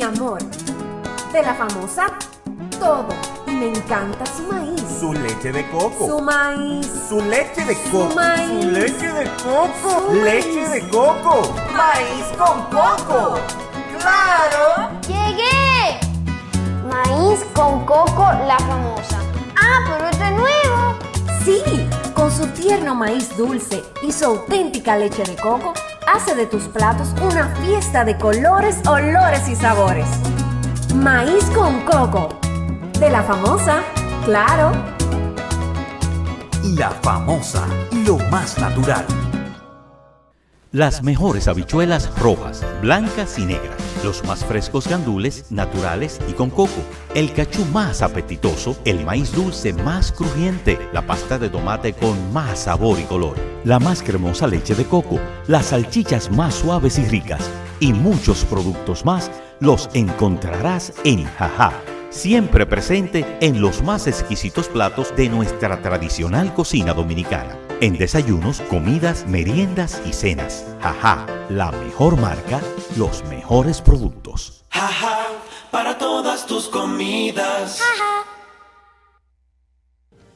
mi amor. De la famosa, todo. Y me encanta su maíz. Su leche de coco. Su maíz. Su leche de coco. Su maíz. Su leche de coco. Su Leche maíz. de coco. Maíz con coco. ¡Claro! ¡Llegué! Maíz con coco, la famosa. ¡Ah, pero este es nuevo! Sí, con su tierno maíz dulce y su auténtica leche de coco, hace de tus platos una fiesta de colores, olores y sabores. Maíz con coco. De la famosa, claro. La famosa, lo más natural. Las mejores habichuelas rojas, blancas y negras. Los más frescos gandules, naturales y con coco. El cachú más apetitoso, el maíz dulce más crujiente, la pasta de tomate con más sabor y color, la más cremosa leche de coco, las salchichas más suaves y ricas y muchos productos más los encontrarás en Jajá. Siempre presente en los más exquisitos platos de nuestra tradicional cocina dominicana. En desayunos, comidas, meriendas y cenas. Jajá, la mejor marca, los mejores productos. Jajá, para todas tus comidas.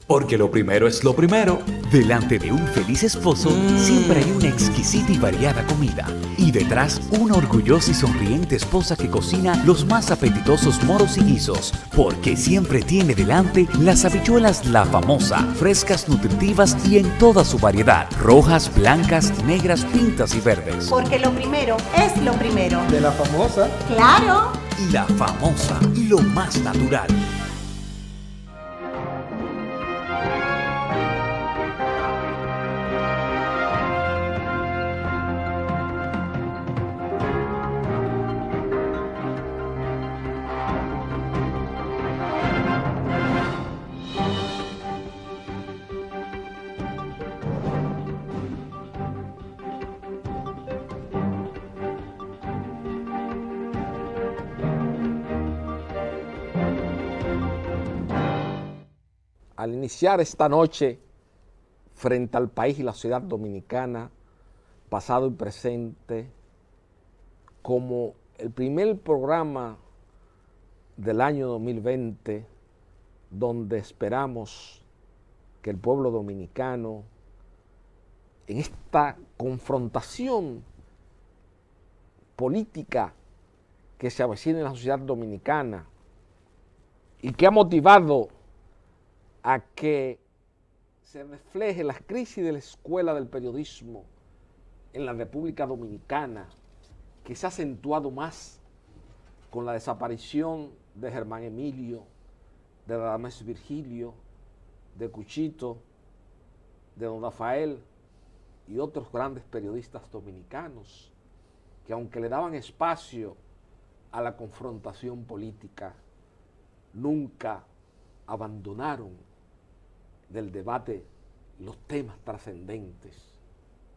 Porque lo primero es lo primero. Delante de un feliz esposo siempre hay una exquisita y variada comida. Y detrás una orgullosa y sonriente esposa que cocina los más apetitosos moros y guisos. Porque siempre tiene delante las habichuelas La Famosa, frescas, nutritivas y en toda su variedad. Rojas, blancas, negras, pintas y verdes. Porque lo primero es lo primero. De la famosa. ¡Claro! La Famosa, lo más natural. Al iniciar esta noche frente al país y la sociedad dominicana, pasado y presente, como el primer programa del año 2020, donde esperamos que el pueblo dominicano, en esta confrontación política que se avecina en la sociedad dominicana y que ha motivado a que se refleje la crisis de la escuela del periodismo en la República Dominicana, que se ha acentuado más con la desaparición de Germán Emilio, de Radamés Virgilio, de Cuchito, de don Rafael y otros grandes periodistas dominicanos, que aunque le daban espacio a la confrontación política, nunca abandonaron del debate los temas trascendentes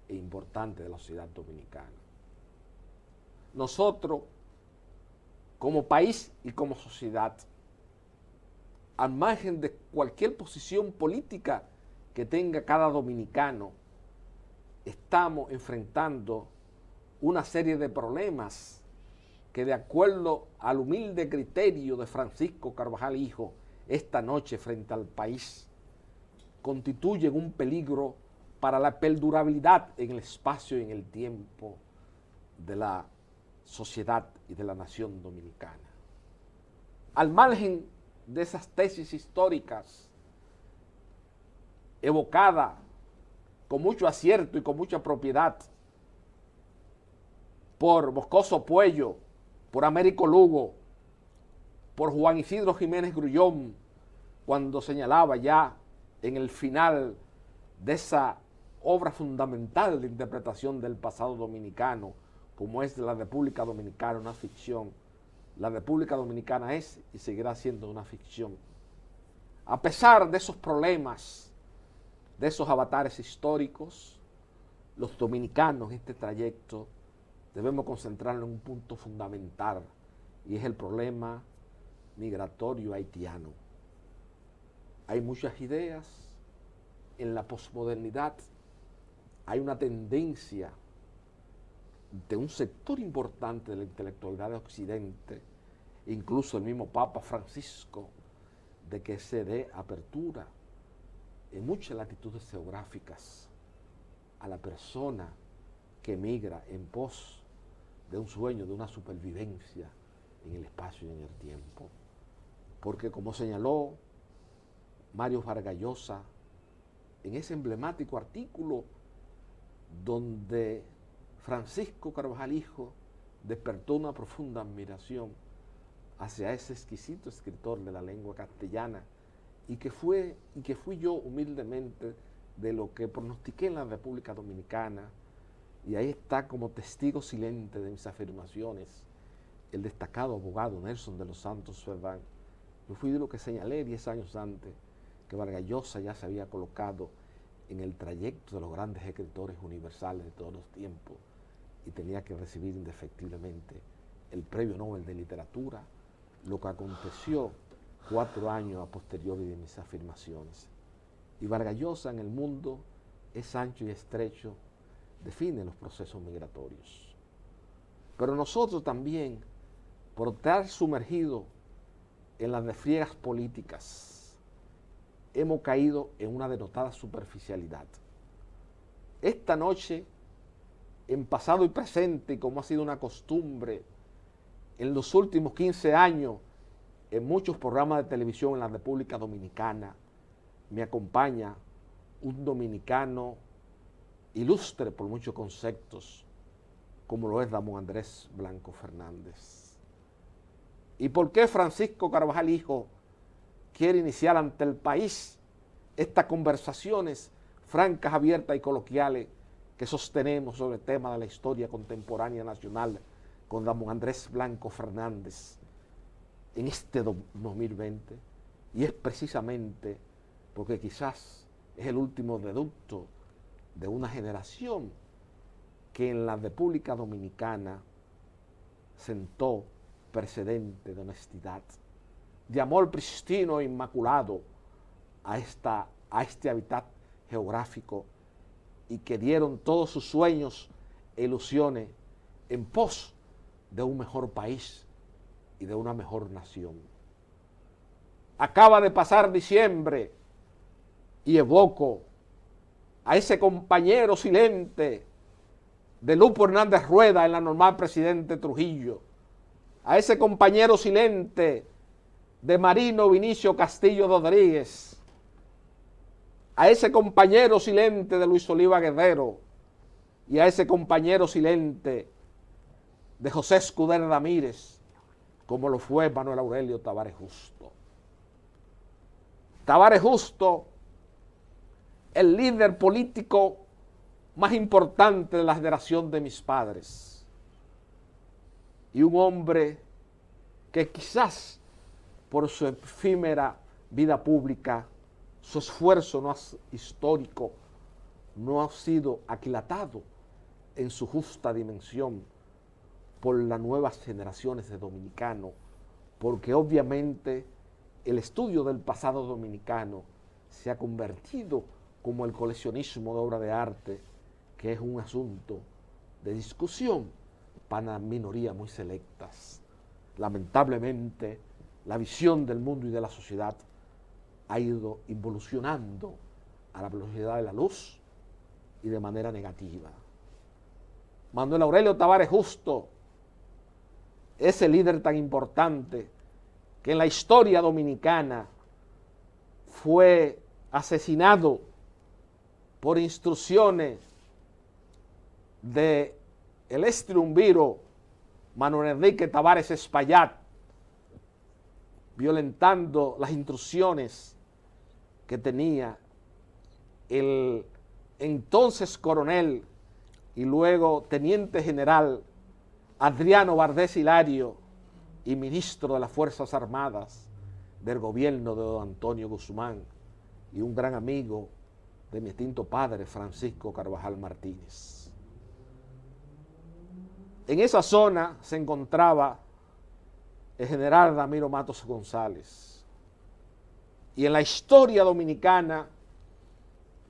e importantes de la sociedad dominicana. Nosotros, como país y como sociedad, al margen de cualquier posición política que tenga cada dominicano, estamos enfrentando una serie de problemas que, de acuerdo al humilde criterio de Francisco Carvajal Hijo, esta noche frente al país, constituyen un peligro para la perdurabilidad en el espacio y en el tiempo de la sociedad y de la nación dominicana. Al margen de esas tesis históricas evocadas con mucho acierto y con mucha propiedad por Moscoso Puello, por Américo Lugo, por Juan Isidro Jiménez Grullón, cuando señalaba ya en el final de esa obra fundamental de interpretación del pasado dominicano, como es la República Dominicana, una ficción. La República Dominicana es y seguirá siendo una ficción. A pesar de esos problemas, de esos avatares históricos, los dominicanos en este trayecto debemos concentrarnos en un punto fundamental, y es el problema migratorio haitiano. Hay muchas ideas en la posmodernidad, hay una tendencia de un sector importante de la intelectualidad de Occidente incluso el mismo Papa Francisco, de que se dé apertura en muchas latitudes geográficas a la persona que emigra en pos de un sueño, de una supervivencia en el espacio y en el tiempo. Porque como señaló Mario Vargas Llosa en ese emblemático artículo donde Francisco Carvajal Hijo despertó una profunda admiración hacia ese exquisito escritor de la lengua castellana y que fui yo humildemente de lo que pronostiqué en la República Dominicana, y ahí está como testigo silente de mis afirmaciones el destacado abogado Nelson de los Santos Ferrán. Yo fui de lo que señalé 10 años antes, que Vargas Llosa ya se había colocado en el trayecto de los grandes escritores universales de todos los tiempos y tenía que recibir indefectiblemente el Premio Nobel de Literatura, lo que aconteció 4 años a posteriori de mis afirmaciones. Y Vargas Llosa en el mundo es ancho y estrecho, define los procesos migratorios. Pero nosotros también, por estar sumergidos en las refriegas políticas, hemos caído en una denotada superficialidad. Esta noche, en pasado y presente, y como ha sido una costumbre en los últimos 15 años, en muchos programas de televisión en la República Dominicana, me acompaña un dominicano ilustre por muchos conceptos, como lo es Ramón Andrés Blanco Fernández. ¿Y por qué Francisco Carvajal Hijo quiere iniciar ante el país estas conversaciones francas, abiertas y coloquiales que sostenemos sobre el tema de la historia contemporánea nacional con Ramón Andrés Blanco Fernández en este 2020? Y es precisamente porque quizás es el último reducto de una generación que en la República Dominicana sentó precedente de honestidad, de amor pristino e inmaculado a este hábitat geográfico, y que dieron todos sus sueños e ilusiones en pos de un mejor país y de una mejor nación. Acaba de pasar diciembre y evoco a ese compañero silente de Lupo Hernández Rueda en la normal Presidente Trujillo, a ese compañero silente de Marino Vinicio Castillo Rodríguez, a ese compañero silente de Luis Oliva Guerrero y a ese compañero silente de José Escudero Ramírez, como lo fue Manuel Aurelio Tavares Justo. Tavares Justo, el líder político más importante de la generación de mis padres, y un hombre que quizás por su efímera vida pública, su esfuerzo histórico no ha sido aquilatado en su justa dimensión por las nuevas generaciones de dominicanos, porque obviamente el estudio del pasado dominicano se ha convertido como el coleccionismo de obra de arte, que es un asunto de discusión para minorías muy selectas. Lamentablemente, la visión del mundo y de la sociedad ha ido involucionando a la velocidad de la luz y de manera negativa. Manuel Aurelio Tavares Justo, ese líder tan importante que en la historia dominicana fue asesinado por instrucciones de el triunviro Manuel Enrique Tavares Espaillat, violentando las instrucciones que tenía el entonces coronel y luego teniente general Adriano Bardés Hilario, y ministro de las Fuerzas Armadas del gobierno de don Antonio Guzmán, y un gran amigo de mi extinto padre Francisco Carvajal Martínez. En esa zona se encontraba el general Ramiro Matos González. Y en la historia dominicana,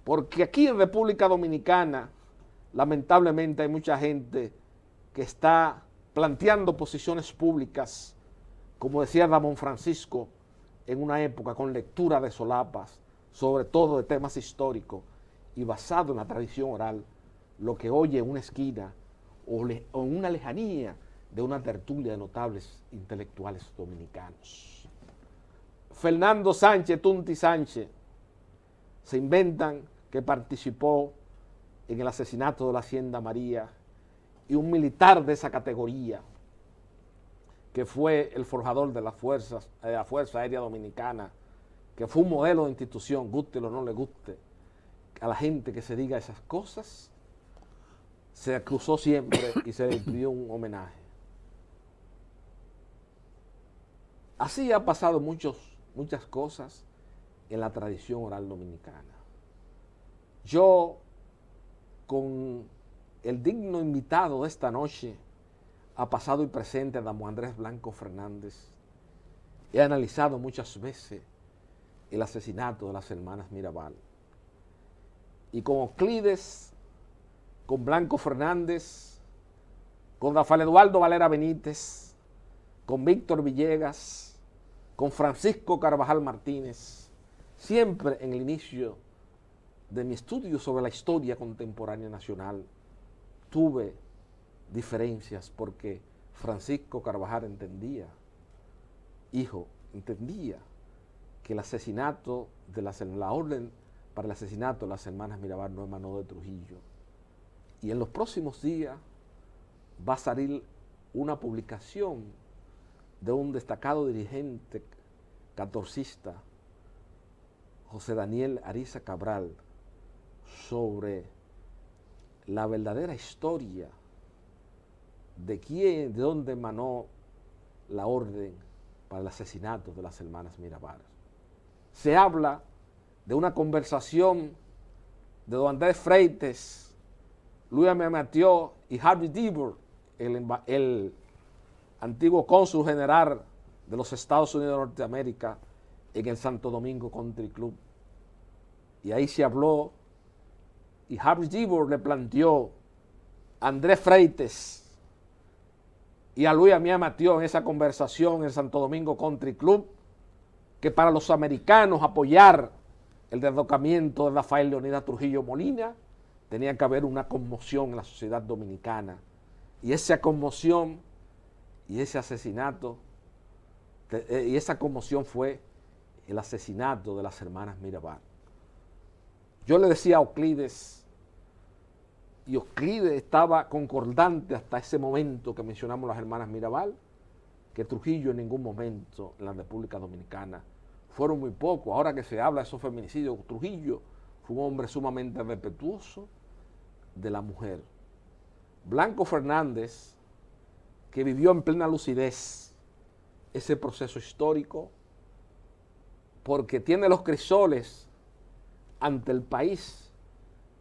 porque aquí en República Dominicana, lamentablemente hay mucha gente que está planteando posiciones públicas como decía Ramón Francisco, en una época con lectura de solapas, sobre todo de temas históricos y basado en la tradición oral, lo que oye en una esquina o en una lejanía de una tertulia de notables intelectuales dominicanos. Fernando Sánchez, Tunti Sánchez, se inventan que participó en el asesinato de la Hacienda María, y un militar de esa categoría, que fue el forjador de la Fuerza Aérea Dominicana, que fue un modelo de institución, guste o no le guste a la gente que se diga esas cosas, se acusó siempre y se le pidió un homenaje. Así ha pasado muchas cosas en la tradición oral dominicana. Yo, con el digno invitado de esta noche, a pasado y presente, Adamo Andrés Blanco Fernández, he analizado muchas veces el asesinato de las hermanas Mirabal. Y con Euclides, con Blanco Fernández, con Rafael Eduardo Valera Benítez, con Víctor Villegas, con Francisco Carvajal Martínez, siempre en el inicio de mi estudio sobre la historia contemporánea nacional, tuve diferencias porque Francisco Carvajal entendía que el asesinato de la orden para el asesinato de las hermanas Mirabal no emanó de Trujillo. Y en los próximos días va a salir una publicación de un destacado dirigente catorcista, José Daniel Ariza Cabral, sobre la verdadera historia de dónde emanó la orden para el asesinato de las hermanas Mirabal. Se habla de una conversación de don Andrés Freites, Luis Amiel Mathieu y Harvey Dibor, el antiguo cónsul general de los Estados Unidos de Norteamérica, en el Santo Domingo Country Club. Y ahí se habló, y Harvey Dibor le planteó a Andrés Freites y a Luis Amiel Mathieu en esa conversación en el Santo Domingo Country Club, que para los americanos apoyar el derrocamiento de Rafael Leonidas Trujillo Molina tenía que haber una conmoción en la sociedad dominicana. Y esa conmoción y ese asesinato, y esa conmoción fue el asesinato de las hermanas Mirabal. Yo le decía a Euclides, y Euclides estaba concordante hasta ese momento que mencionamos las hermanas Mirabal, que Trujillo en ningún momento en la República Dominicana, fueron muy pocos. Ahora que se habla de esos feminicidios, Trujillo fue un hombre sumamente respetuoso de la mujer. Blanco Fernández, que vivió en plena lucidez ese proceso histórico, porque tiene los crisoles ante el país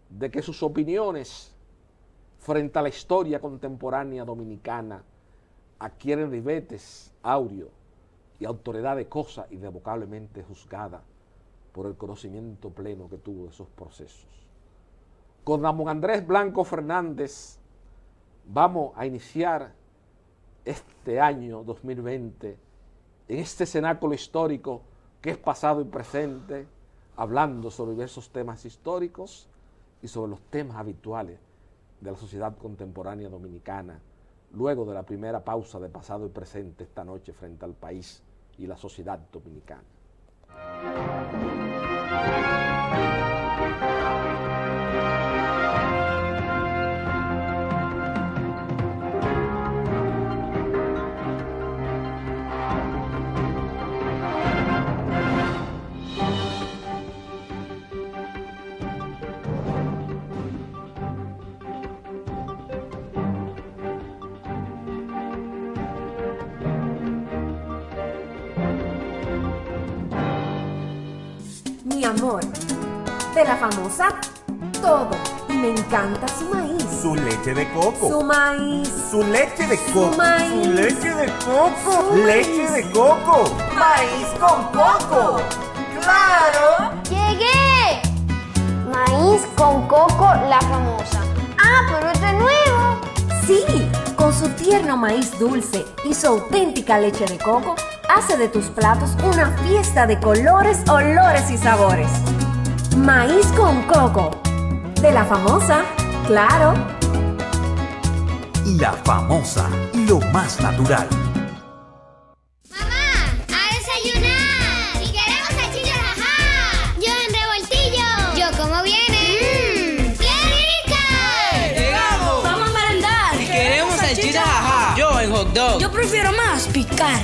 de que sus opiniones frente a la historia contemporánea dominicana adquieren ribetes áureos y autoridad de cosa irrevocablemente juzgada por el conocimiento pleno que tuvo de esos procesos. Con Ramón Andrés Blanco Fernández vamos a iniciar este año 2020 en este cenáculo histórico que es pasado y presente, hablando sobre diversos temas históricos y sobre los temas habituales de la sociedad contemporánea dominicana, luego de la primera pausa de pasado y presente esta noche frente al país y la sociedad dominicana. Mi amor, de la famosa todo. Y me encanta su maíz. Su leche de coco. Su maíz. Su leche de coco. Su maíz. Su leche de coco. Su Leche maíz. de coco. Maíz con coco. ¡Claro! ¡Llegué! Maíz con coco, la famosa. Ah, pero este es nuevo. Sí, con su tierno maíz dulce y su auténtica leche de coco, hace de tus platos una fiesta de colores, olores y sabores. Maíz con coco, de la famosa, claro. La Famosa, lo más natural. ¡Mamá! ¡A desayunar! ¡Y queremos salchichas, ajá! ¡Yo en revoltillo! ¡Yo como viene! ¡Qué rica! ¡Llegamos! ¡Vamos a merendar! Y queremos salchichas, ajá. Yo en hot dog. Yo prefiero más picar.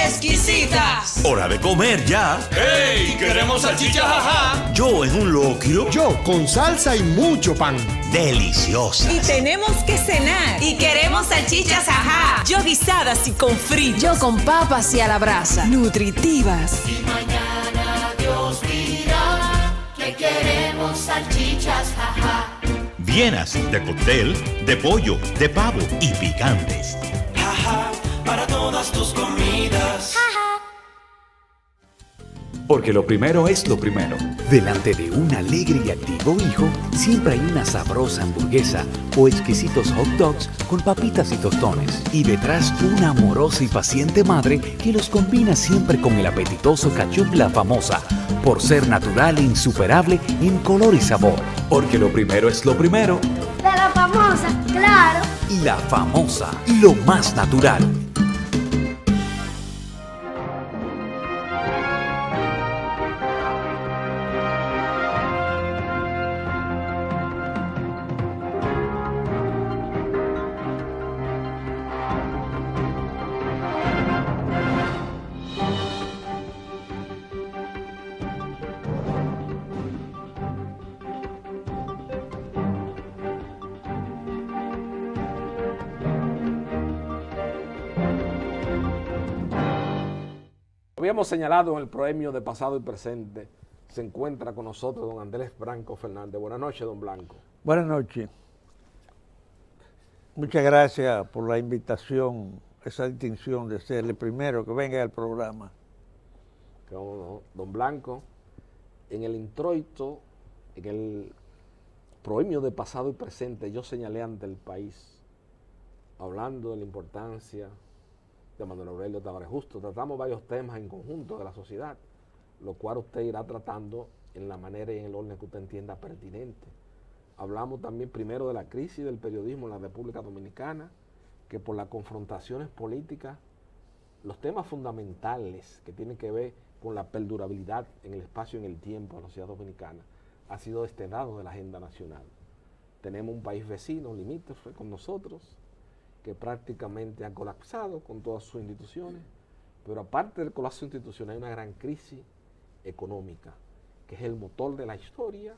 ¡Exquisitas! Hora de comer ya. ¡Ey! ¡Queremos salchichas, ajá! Yo en un locrio. Yo con salsa y mucho pan. Deliciosa. Y tenemos que cenar. Y queremos salchichas, ajá. Yo guisadas y con frito. Yo con papas y a la brasa. Nutritivas. Y mañana Dios dirá que queremos salchichas, ajá. Vienas de cóctel, de pollo, de pavo y picantes. Ajá, para todas tus comidas. Porque lo primero es lo primero. Delante de un alegre y activo hijo, siempre hay una sabrosa hamburguesa o exquisitos hot dogs con papitas y tostones. Y detrás una amorosa y paciente madre que los combina siempre con el apetitoso ketchup La Famosa, por ser natural e insuperable en color y sabor. Porque lo primero es lo primero. De la famosa, claro. La Famosa, lo más natural. Habíamos señalado en el premio de pasado y presente, se encuentra con nosotros don Andrés Blanco Fernández. Buenas noches, don Blanco. Buenas noches. Muchas gracias por la invitación, esa distinción de ser el primero que venga al programa. No, don Blanco, en el introito, en el premio de pasado y presente, yo señalé ante el país, hablando de la importancia de Manuel Aurelio Tavares Justo. Tratamos varios temas en conjunto de la sociedad, lo cual usted irá tratando en la manera y en el orden que usted entienda pertinente. Hablamos también primero de la crisis del periodismo en la República Dominicana, que por las confrontaciones políticas, los temas fundamentales que tienen que ver con la perdurabilidad en el espacio y en el tiempo de la sociedad dominicana, ha sido destinado de la agenda nacional. Tenemos un país vecino, limítrofe con nosotros, que prácticamente ha colapsado con todas sus instituciones, pero aparte del colapso institucional hay una gran crisis económica, que es el motor de la historia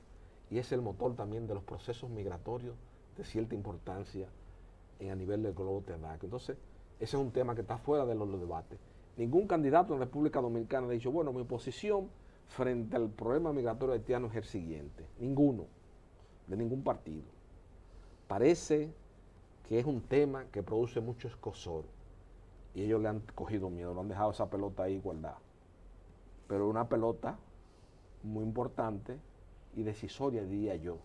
y es el motor también de los procesos migratorios de cierta importancia a nivel del globo terráqueo. Entonces, ese es un tema que está fuera de los debates. Ningún candidato en República Dominicana ha dicho, bueno, mi posición frente al problema migratorio haitiano es el siguiente. Ninguno, de ningún partido. Parece que es un tema que produce mucho escozor y ellos le han cogido miedo, lo han dejado esa pelota ahí guardada. Pero una pelota muy importante y decisoria, diría yo,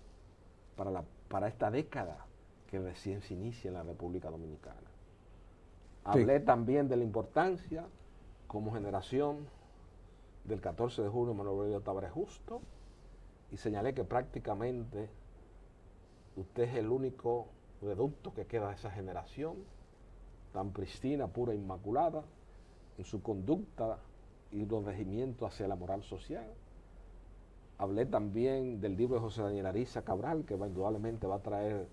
para esta década que recién se inicia en la República Dominicana. Hablé también de la importancia como generación del 14 de junio Manuel Aurelio Tavares Justo y señalé que prácticamente usted es el único reducto que queda de esa generación tan pristina, pura, inmaculada en su conducta y los regimientos hacia la moral social. Hablé también del libro de José Daniel Ariza Cabral, que indudablemente va a traer,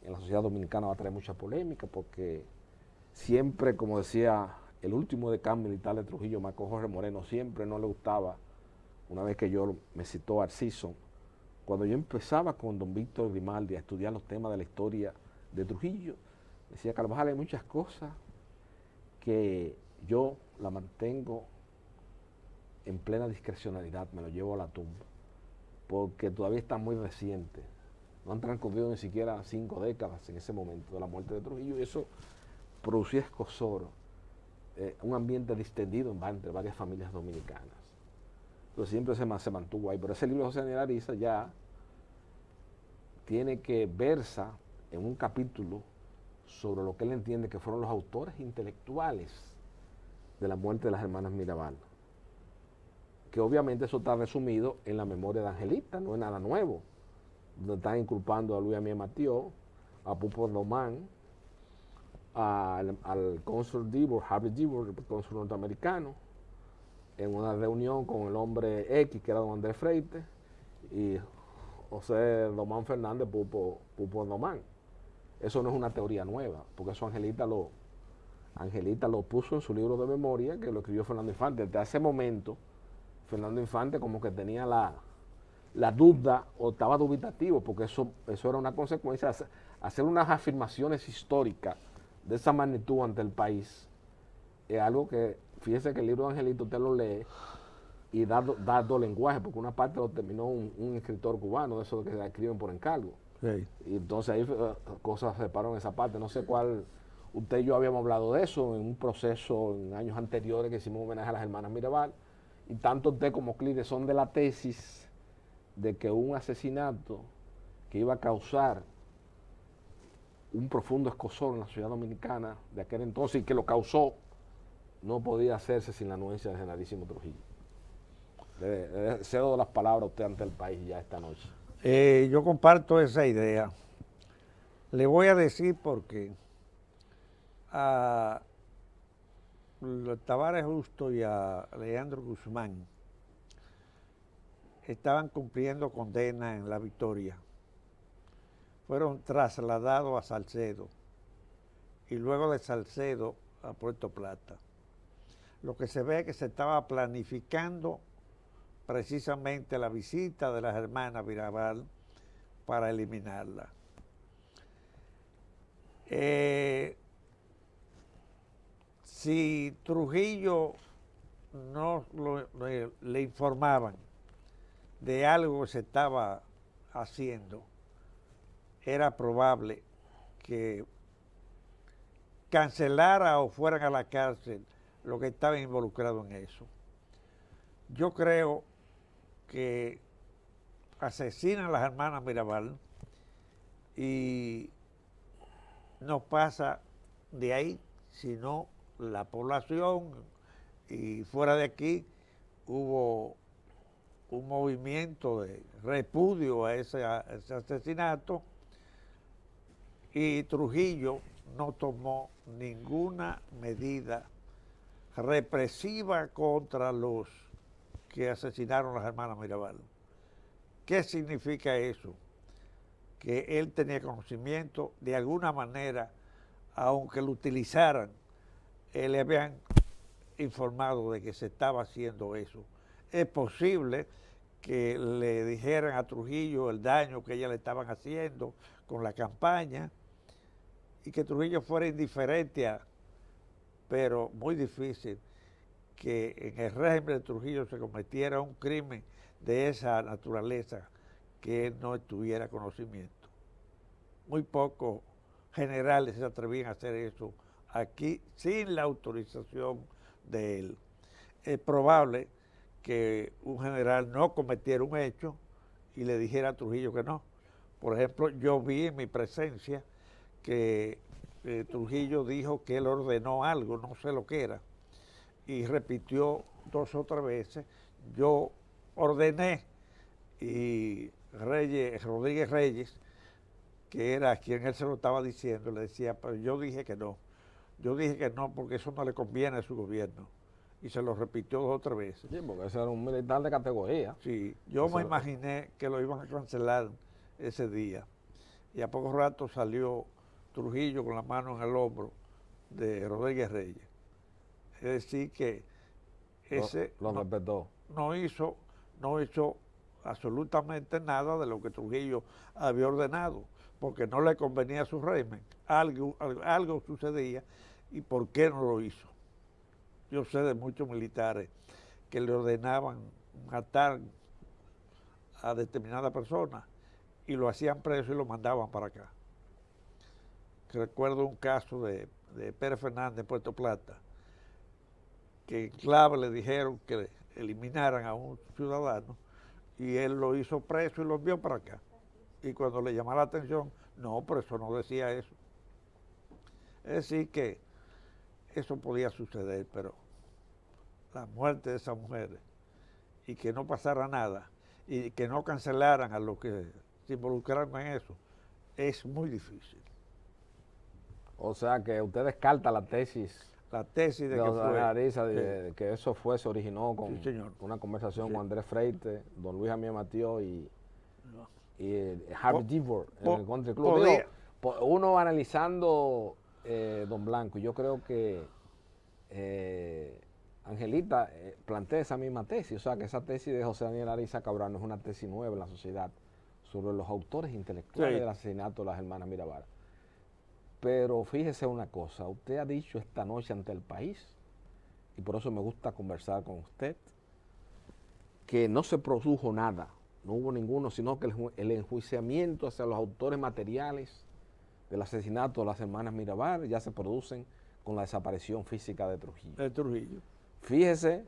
en la sociedad dominicana va a traer mucha polémica, porque siempre, como decía el último decano militar de Trujillo, Marco Jorge Moreno, siempre no le gustaba, una vez que yo me citó a Arciso, cuando yo empezaba con don Víctor Grimaldi a estudiar los temas de la historia de Trujillo, decía Carvajal, hay muchas cosas que yo la mantengo en plena discrecionalidad, me lo llevo a la tumba, porque todavía están muy recientes, no han transcurrido ni siquiera 5 décadas en ese momento de la muerte de Trujillo, y eso producía escozor, un ambiente distendido entre varias familias dominicanas. Entonces siempre se mantuvo ahí, pero ese libro de José Daniel Ariza ya tiene que versa en un capítulo sobre lo que él entiende que fueron los autores intelectuales de la muerte de las hermanas Mirabal. Que obviamente eso está resumido en la memoria de Angelita, no es nada nuevo, donde están inculpando a Luis Amié Mathieu, a Pupo Domán, al cónsul Dibor, Harvey Dibor, el cónsul norteamericano, en una reunión con el hombre X, que era don Andrés Freite, y José Domán Fernández, Pupo Domán. Eso no es una teoría nueva, porque eso Angelita lo puso en su libro de memoria, que lo escribió Fernando Infante. Desde ese momento, Fernando Infante como que tenía la duda, o estaba dubitativo, porque eso era una consecuencia, hacer unas afirmaciones históricas de esa magnitud ante el país, es algo que, fíjese que el libro de Angelito usted lo lee y da dos lenguajes, porque una parte lo terminó un escritor cubano, de esos que se escriben por encargo. Sí. Y entonces ahí cosas se separaron en esa parte, no sé cuál, usted y yo habíamos hablado de eso en un proceso en años anteriores que hicimos homenaje a las hermanas Mirabal, y tanto usted como Clide son de la tesis de que un asesinato que iba a causar un profundo escozor en la sociedad dominicana de aquel entonces, y que lo causó, no podía hacerse sin la anuencia del generalísimo Trujillo. Le cedo las palabras a usted ante el país ya esta noche. Yo comparto esa idea. Le voy a decir por qué. A Tavares Justo y a Leandro Guzmán estaban cumpliendo condena en La Victoria. Fueron trasladados a Salcedo y luego de Salcedo a Puerto Plata. Lo que se ve es que se estaba planificando precisamente la visita de las hermanas Mirabal para eliminarla. Si Trujillo no le informaban de algo que se estaba haciendo, era probable que cancelara o fueran a la cárcel los que estaban involucrados en eso. Yo creo que asesinan a las hermanas Mirabal y no pasa de ahí, sino la población, y fuera de aquí hubo un movimiento de repudio a ese asesinato, y Trujillo no tomó ninguna medida represiva contra los que asesinaron a las hermanas Mirabal. ¿Qué significa eso? Que él tenía conocimiento, de alguna manera, aunque lo utilizaran, le habían informado de que se estaba haciendo eso. Es posible que le dijeran a Trujillo el daño que ellas le estaban haciendo con la campaña, y que Trujillo fuera indiferente pero muy difícil que en el régimen de Trujillo se cometiera un crimen de esa naturaleza que él no tuviera conocimiento. Muy pocos generales se atrevían a hacer eso aquí sin la autorización de él. Es probable que un general no cometiera un hecho y le dijera a Trujillo que no. Por ejemplo, yo vi en mi presencia que Trujillo dijo que él ordenó algo, no sé lo que era, y repitió 2 o 3 veces, yo ordené, y Rodríguez Reyes, que era quien él se lo estaba diciendo, le decía, pero yo dije que no porque eso no le conviene a su gobierno, y se lo repitió 2 o 3 veces. Sí, porque ese era un militar de categoría. Sí, yo me imaginé que lo iban a cancelar ese día, y a poco rato salió Trujillo con la mano en el hombro de Rodríguez Reyes. Es decir que ese lo respetó. No hizo absolutamente nada de lo que Trujillo había ordenado, porque no le convenía a su régimen. Algo sucedía, y ¿por qué no lo hizo? Yo sé de muchos militares que le ordenaban matar a determinada persona y lo hacían preso y lo mandaban para acá. Recuerdo un caso de Pérez Fernández en Puerto Plata, que en clave le dijeron que eliminaran a un ciudadano y él lo hizo preso y lo envió para acá. Y cuando le llamó la atención, no, pero eso no decía eso. Es decir, que eso podía suceder, pero la muerte de esas mujeres y que no pasara nada y que no cancelaran a los que se involucraron en eso, es muy difícil. O sea que usted descarta la tesis de que fue. Ariza, de que eso se originó con Sí, señor. una conversación Sí. con Andrés Freite, don Luis Amía Matió y Harvey Devor en el Country Club. podía- Digo, uno analizando don Blanco, yo creo que Angelita plantea esa misma tesis, o sea que esa tesis de José Daniel Ariza Cabral no es una tesis nueva en la sociedad sobre los autores intelectuales Sí. del asesinato de las hermanas Mirabal. Pero fíjese una cosa, usted ha dicho esta noche ante el país, y por eso me gusta conversar con usted, que no se produjo nada, no hubo ninguno, sino que el enjuiciamiento hacia los autores materiales del asesinato de las hermanas Mirabal ya se producen con la desaparición física de Trujillo. De Trujillo. Fíjese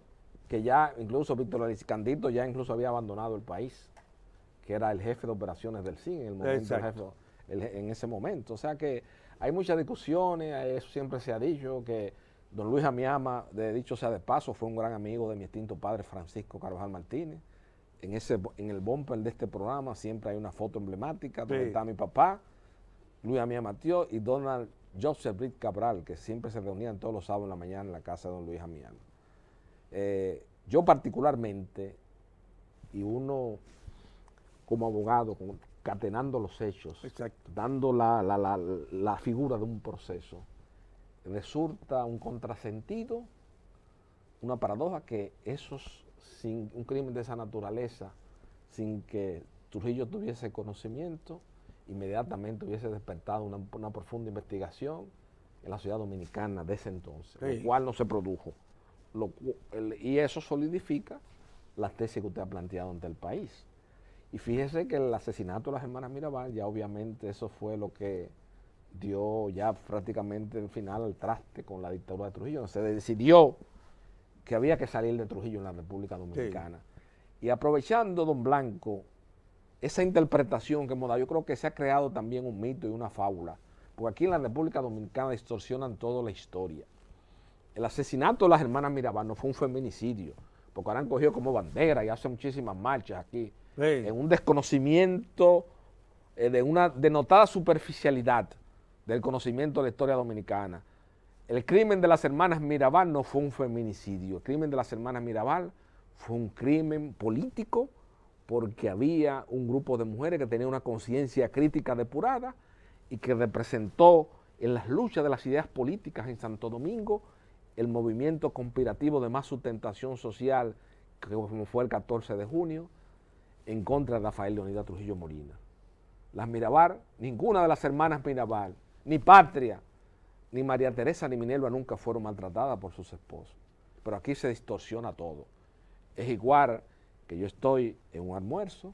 que ya incluso Víctor Eliscandito ya incluso había abandonado el país, que era el jefe de operaciones del CIN en el momento, Exacto. en ese momento. O sea que hay muchas discusiones, eso siempre se ha dicho, que don Luis Amiama, de dicho sea de paso, fue un gran amigo de mi extinto padre Francisco Carvajal Martínez. En el bumper de este programa siempre hay una foto emblemática donde Sí. está mi papá, Luis Amiama Matió y Donald Joseph Britt Cabral, que siempre se reunían todos los sábados en la mañana en la casa de don Luis Amiama. Yo particularmente, y uno como abogado, concatenando los hechos, Exacto. dando la figura de un proceso, resulta un contrasentido, una paradoja que sin un crimen de esa naturaleza, sin que Trujillo tuviese conocimiento, inmediatamente hubiese despertado una profunda investigación en la ciudad dominicana de ese entonces, Sí. lo cual no se produjo. Y eso solidifica la tesis que usted ha planteado ante el país. Y fíjese que el asesinato de las hermanas Mirabal, ya obviamente eso fue lo que dio ya prácticamente el final al traste con la dictadura de Trujillo. Se decidió que había que salir de Trujillo en la República Dominicana. Sí. Y aprovechando, don Blanco, esa interpretación que hemos dado, yo creo que se ha creado también un mito y una fábula, porque aquí en la República Dominicana distorsionan toda la historia. El asesinato de las hermanas Mirabal no fue un feminicidio, porque ahora han cogido como bandera y hacen muchísimas marchas aquí, en un desconocimiento, de una denotada superficialidad del conocimiento de la historia dominicana. El crimen de las hermanas Mirabal no fue un feminicidio, el crimen de las hermanas Mirabal fue un crimen político, porque había un grupo de mujeres que tenía una conciencia crítica depurada y que representó en las luchas de las ideas políticas en Santo Domingo el movimiento conspirativo de más sustentación social, como fue el 14 de junio, en contra de Rafael Leonidas Trujillo Molina. Las Mirabal, ninguna de las hermanas Mirabal, ni Patria, ni María Teresa, ni Minerva nunca fueron maltratadas por sus esposos. Pero aquí se distorsiona todo. Es igual que yo estoy en un almuerzo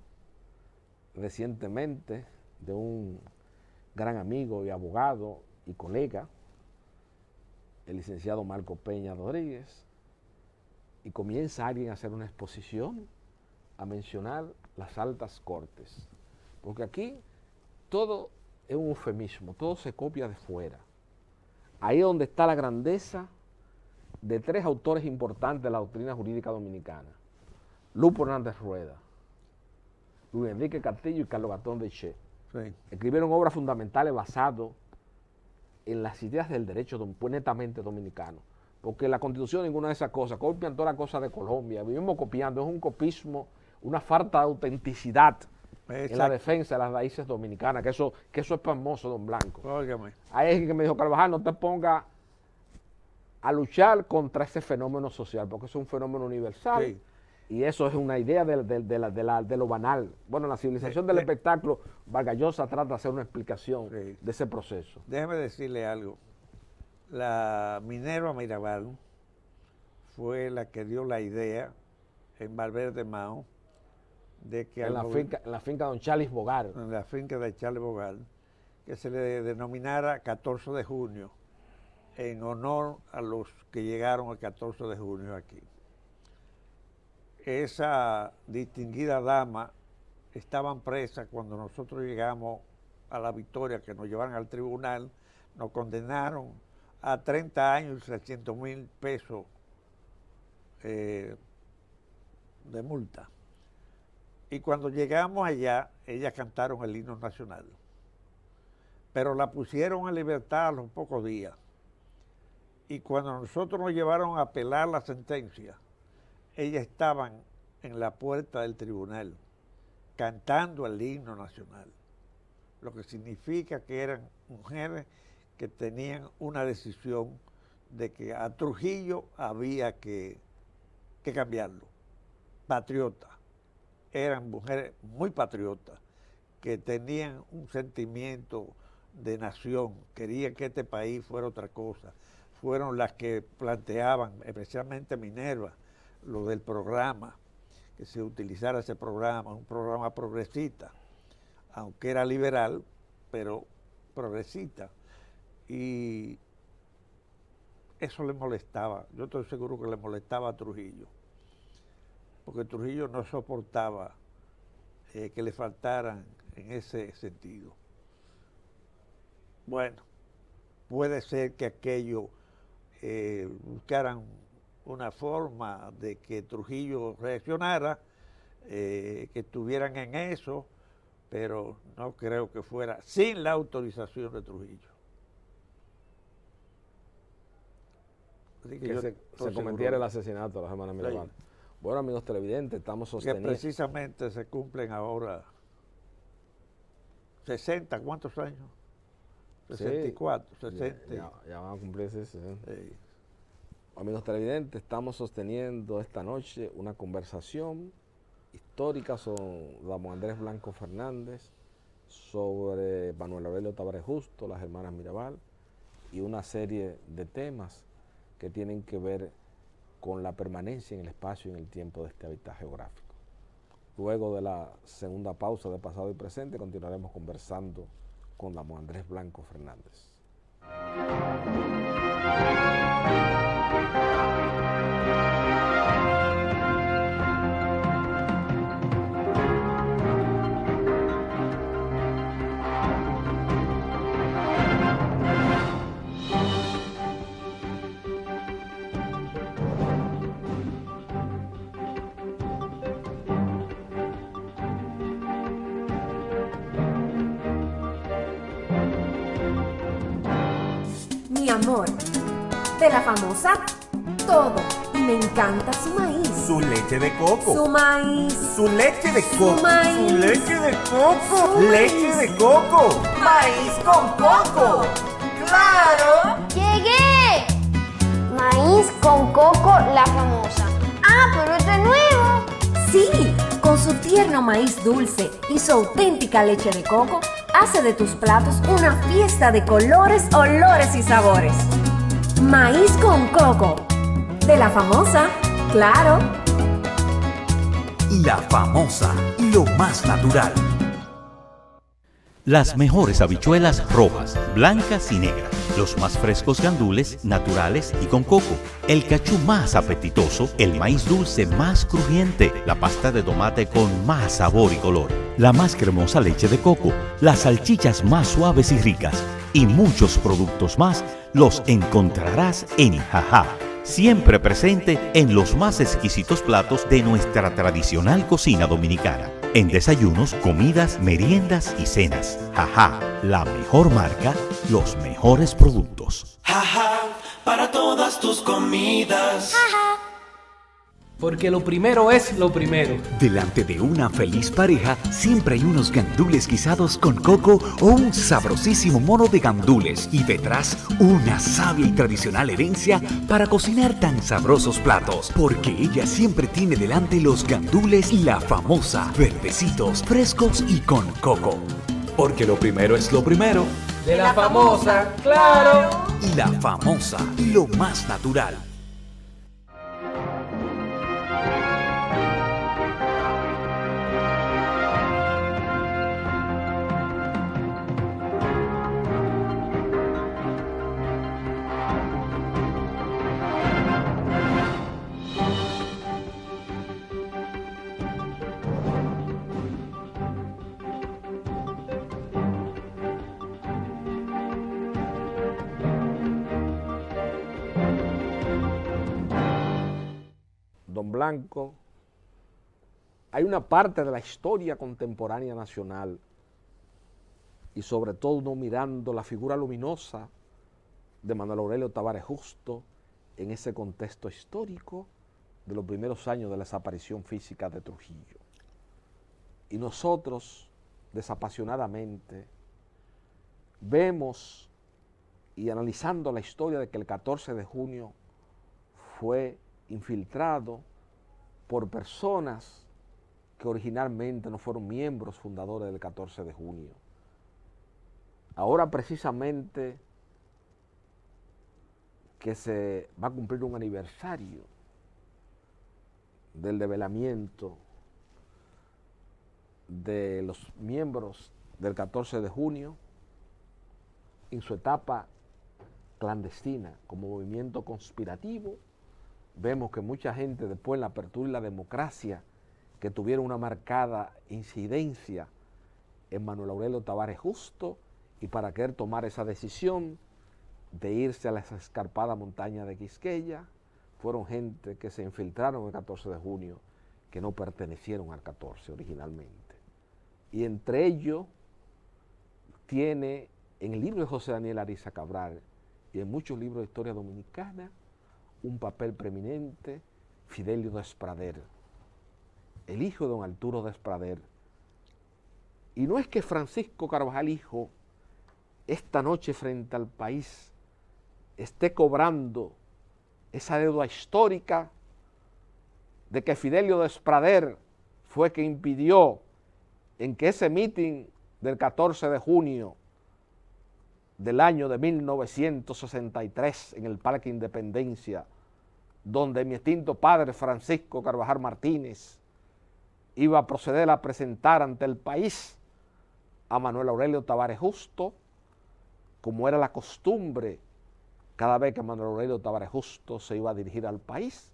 recientemente de un gran amigo y abogado y colega, el licenciado Marco Peña Rodríguez, y comienza alguien a hacer una exposición, a mencionar las altas cortes, porque aquí todo es un eufemismo, todo se copia de fuera. Ahí es donde está la grandeza de tres autores importantes de la doctrina jurídica dominicana: Lupo Hernández Rueda, Luis Enrique Castillo y Carlos Gastón de Che. Sí. Escribieron obras fundamentales basadas en las ideas del derecho netamente dominicano, porque la Constitución, ninguna de esas cosas, copian todas las cosas de Colombia, vivimos copiando, es un copismo, una falta de autenticidad. Exacto. En la defensa de las raíces dominicanas, que eso es famoso, don Blanco. Óigame. Hay alguien que me dijo: Carvajal, no te pongas a luchar contra ese fenómeno social, porque es un fenómeno universal. Sí. Y eso es una idea de lo banal. Bueno, la civilización del espectáculo, Vargas Llosa trata de hacer una explicación de ese proceso. Déjeme decirle algo. La Minerva Mirabal fue la que dio la idea en Valverde Mao de que en la finca de don Charles Bogar. En la finca de Charles Bogar, que se le denominara 14 de junio, en honor a los que llegaron el 14 de junio aquí. Esa distinguida dama estaban presas cuando nosotros llegamos a La Victoria, que nos llevaron al tribunal, nos condenaron a 30 años y 300,000 pesos de multa. Y cuando llegamos allá, ellas cantaron el himno nacional. Pero la pusieron en libertad a los pocos días. Y cuando nosotros nos llevaron a apelar la sentencia, ellas estaban en la puerta del tribunal cantando el himno nacional, lo que significa que eran mujeres que tenían una decisión de que a Trujillo había que cambiarlo. Patriotas, eran mujeres muy patriotas, que tenían un sentimiento de nación, querían que este país fuera otra cosa. Fueron las que planteaban, especialmente Minerva, lo del programa, que se utilizara ese programa, un programa progresista, aunque era liberal, pero progresista. Y eso le molestaba, yo estoy seguro que le molestaba a Trujillo, porque Trujillo no soportaba que le faltaran en ese sentido. Bueno, puede ser que aquello buscaran una forma de que Trujillo reaccionara, que estuvieran en eso, pero no creo que fuera sin la autorización de Trujillo. Que se cometiera el asesinato de las hermanas Mirabal. Bueno, amigos televidentes, estamos sosteniendo... Que precisamente se cumplen ahora 60, ¿cuántos años? 64, 60. Ya van a cumplirse 60. Amigos televidentes, estamos sosteniendo esta noche una conversación histórica sobre Ramón Andrés Blanco Fernández, sobre Manuel Aurelio Tavares Justo, las hermanas Mirabal, y una serie de temas que tienen que ver con la permanencia en el espacio y en el tiempo de este hábitat geográfico. Luego de la segunda pausa de pasado y presente, continuaremos conversando con Ramón Andrés Blanco Fernández. Mi amor, de la famosa todo, y me encanta su maíz. Su leche de coco. Su maíz. Su leche de coco. Su maíz. Su leche de coco. Su Leche maíz. de coco. Maíz con coco. ¡Claro! ¡Llegué! Maíz con coco, la famosa. ¡Ah, pero esto es nuevo! Sí, con su tierno maíz dulce y su auténtica leche de coco, hace de tus platos una fiesta de colores, olores y sabores. Maíz con coco, de la famosa, claro. La famosa, lo más natural. Las mejores habichuelas rojas, blancas y negras, los más frescos gandules naturales y con coco, el cachú más apetitoso, el maíz dulce más crujiente, la pasta de tomate con más sabor y color, la más cremosa leche de coco, las salchichas más suaves y ricas y muchos productos más los encontrarás en Jajá, siempre presente en los más exquisitos platos de nuestra tradicional cocina dominicana. En desayunos, comidas, meriendas y cenas. Jajá, la mejor marca, los mejores productos. Jajá, para todas tus comidas. Porque lo primero es lo primero. Delante de una feliz pareja siempre hay unos gandules guisados con coco o un sabrosísimo mono de gandules y detrás una sabia y tradicional herencia para cocinar tan sabrosos platos. Porque ella siempre tiene delante los gandules y la famosa, verdecitos, frescos y con coco. Porque lo primero es lo primero. De la famosa, claro. Y la famosa, lo más natural. don Blanco, hay una parte de la historia contemporánea nacional y sobre todo uno mirando la figura luminosa de Manuel Aurelio Tavares Justo en ese contexto histórico de los primeros años de la desaparición física de Trujillo. Y nosotros, desapasionadamente, vemos y analizando la historia de que el 14 de junio fue infiltrado por personas que originalmente no fueron miembros fundadores del 14 de junio. Ahora precisamente que se va a cumplir un aniversario del develamiento de los miembros del 14 de junio en su etapa clandestina como movimiento conspirativo, vemos que mucha gente después en la apertura y la democracia que tuvieron una marcada incidencia en Manuel Aurelio Tavares Justo y para querer tomar esa decisión de irse a las escarpadas montañas de Quisqueya, fueron gente que se infiltraron el 14 de junio, que no pertenecieron al 14 originalmente. Y entre ellos tiene en el libro de José Daniel Ariza Cabral y en muchos libros de historia dominicana un papel preeminente Fidelio Desprader, el hijo de don Arturo Desprader. Y no es que Francisco Carvajal hijo esta noche frente al país esté cobrando esa deuda histórica de que Fidelio Desprader fue que impidió en que ese mitin del 14 de junio del año de 1963 en el Parque Independencia, donde mi extinto padre Francisco Carvajal Martínez iba a proceder a presentar ante el país a Manuel Aurelio Tavares Justo, como era la costumbre cada vez que Manuel Aurelio Tavares Justo se iba a dirigir al país,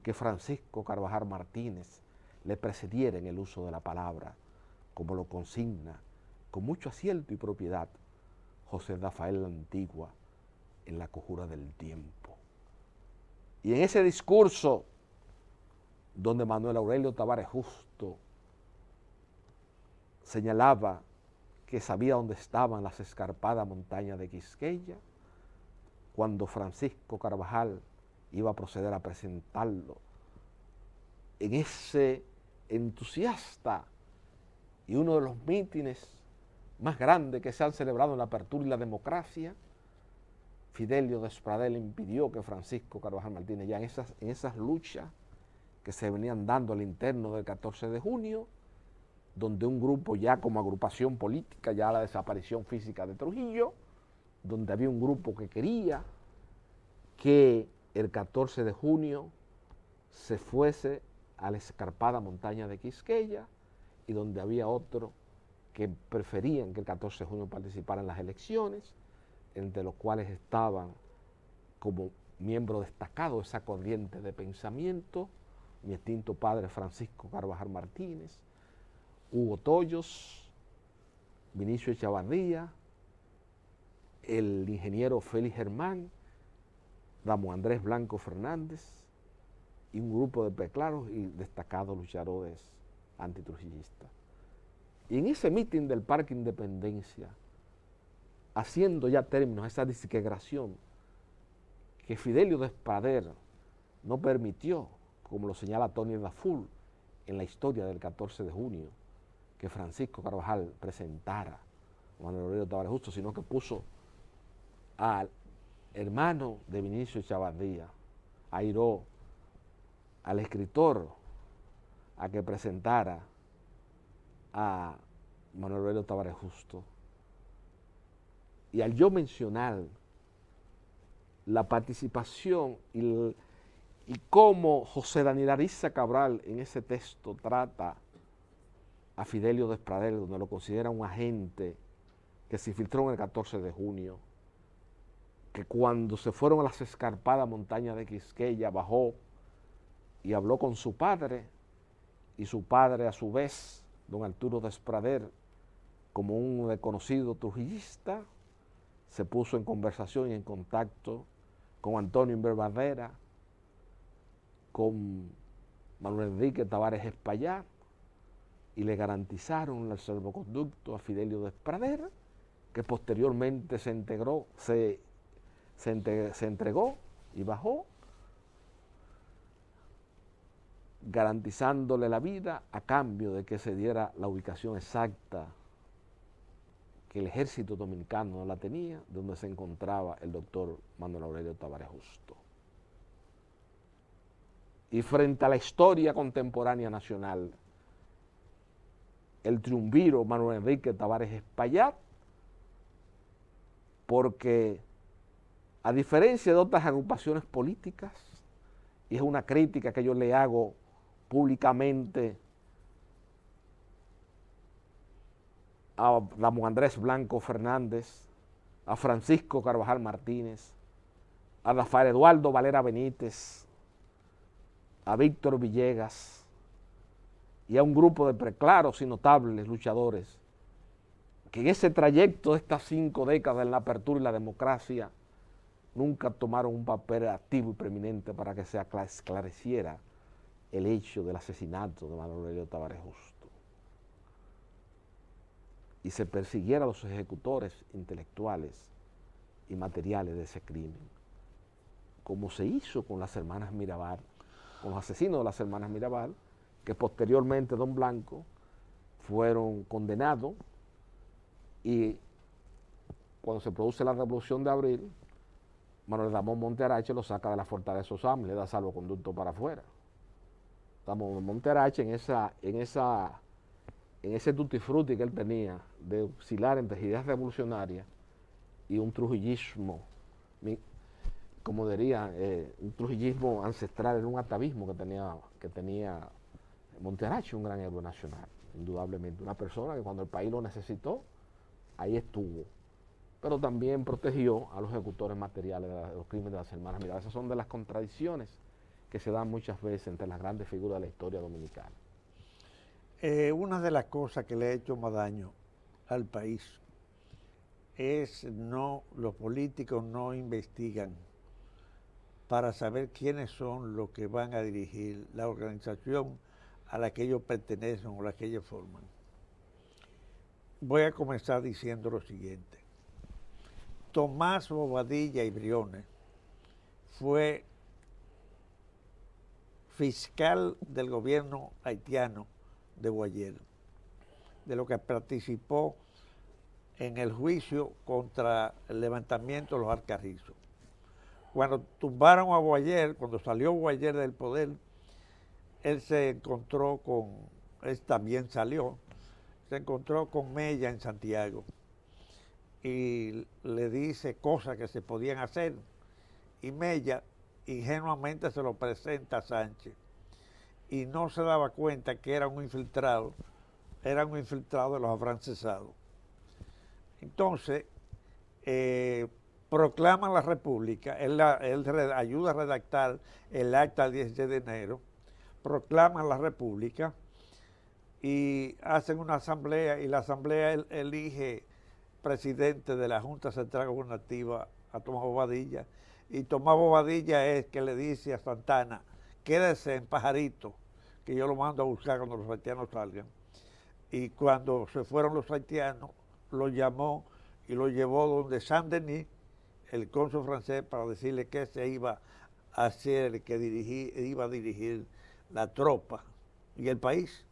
que Francisco Carvajal Martínez le precediera en el uso de la palabra, como lo consigna con mucho acierto y propiedad José Rafael La Antigua en La Conjura del Tiempo. Y en ese discurso donde Manuel Aurelio Tavares Justo señalaba que sabía dónde estaban las escarpadas montañas de Quisqueya, cuando Francisco Carvajal iba a proceder a presentarlo en ese entusiasta y uno de los mítines más grandes que se han celebrado en la apertura y la democracia, Fidelio Desprader le impidió que Francisco Carvajal Martínez, ya en esas luchas que se venían dando al interno del 14 de junio, donde un grupo ya como agrupación política, ya la desaparición física de Trujillo, donde había un grupo que quería que el 14 de junio se fuese a la escarpada montaña de Quisqueya y donde había otro que preferían que el 14 de junio participara en las elecciones, entre los cuales estaban como miembro destacado de esa corriente de pensamiento mi extinto padre Francisco Carvajal Martínez, Hugo Toyos, Vinicio Echavarría, el ingeniero Félix Germán, Ramón Andrés Blanco Fernández y un grupo de preclaros y destacados luchadores antitrujillistas. Y en ese mitin del Parque Independencia, haciendo ya términos a esa disintegración que Fidelio Desprader no permitió, como lo señala Tony Daful en la historia del 14 de junio, que Francisco Carvajal presentara a Manuel Aurelio Tavares Justo, sino que puso al hermano de Vinicio Echavarría, Airó, al escritor, a que presentara a Manuel Aurelio Tavares Justo. Y al yo mencionar la participación y cómo José Daniel Ariza Cabral en ese texto trata a Fidelio Desprader, donde lo considera un agente que se infiltró en el 14 de junio, que cuando se fueron a las escarpadas montañas de Quisqueya bajó y habló con su padre, y su padre a su vez, don Arturo Desprader, como un reconocido trujillista, se puso en conversación y en contacto con Antonio Inver Barrera, con Manuel Enrique Tavares Espaillat, y le garantizaron el salvoconducto a Fidelio Despradera, que posteriormente se entregó y bajó, garantizándole la vida a cambio de que se diera la ubicación exacta que el ejército dominicano no la tenía, donde se encontraba el doctor Manuel Aurelio Tavares Justo. Y frente a la historia contemporánea nacional, el triunviro Manuel Enrique Tavares Espaillat, porque a diferencia de otras agrupaciones políticas, y es una crítica que yo le hago públicamente a Ramón Andrés Blanco Fernández, a Francisco Carvajal Martínez, a Rafael Eduardo Valera Benítez, a Víctor Villegas y a un grupo de preclaros y notables luchadores que en ese trayecto de estas 5 décadas en la apertura y la democracia nunca tomaron un papel activo y preeminente para que se esclareciera el hecho del asesinato de Manuel Aurelio Tavares Justo y se persiguiera a los ejecutores intelectuales y materiales de ese crimen, como se hizo con las hermanas Mirabal, con los asesinos de las hermanas Mirabal, que posteriormente Don Blanco fueron condenados y cuando se produce la Revolución de Abril, Manuel Ramón Montearache lo saca de la fortaleza Osama y le da salvoconducto para afuera. Estamos Montearache en ese tutti frutti que él tenía de oscilar entre ideas revolucionarias y un trujillismo, como diría, un trujillismo ancestral, en un atavismo que tenía Montearache, un gran héroe nacional, indudablemente, una persona que cuando el país lo necesitó, ahí estuvo, pero también protegió a los ejecutores materiales de los crímenes de las hermanas Mirabal. Esas son de las contradicciones que se dan muchas veces entre las grandes figuras de la historia dominicana. Una de las cosas que le ha hecho más daño al país es los políticos no investigan para saber quiénes son los que van a dirigir la organización a la que ellos pertenecen o la que ellos forman. Voy a comenzar diciendo lo siguiente. Tomás Bobadilla y Briones fue fiscal del gobierno haitiano de Guayer, de lo que participó en el juicio contra el levantamiento de los Alcarrizos. Cuando tumbaron a Guayer, cuando salió Guayer del poder, él se encontró él también salió, se encontró con Mella en Santiago y le dice cosas que se podían hacer y Mella ingenuamente se lo presenta a Sánchez y no se daba cuenta que era un infiltrado de los afrancesados. Entonces, proclaman la República, él ayuda a redactar el acta del 16 de enero, proclaman la República y hacen una asamblea y la asamblea elige presidente de la Junta Central Gubernativa a Tomás Bobadilla y Tomás Bobadilla es que le dice a Santana, quédese en Pajarito, que yo lo mando a buscar cuando los haitianos salgan. Y cuando se fueron los haitianos, lo llamó y lo llevó donde Saint-Denis, el cónsul francés, para decirle que se iba a hacer, que iba a dirigir la tropa y el país.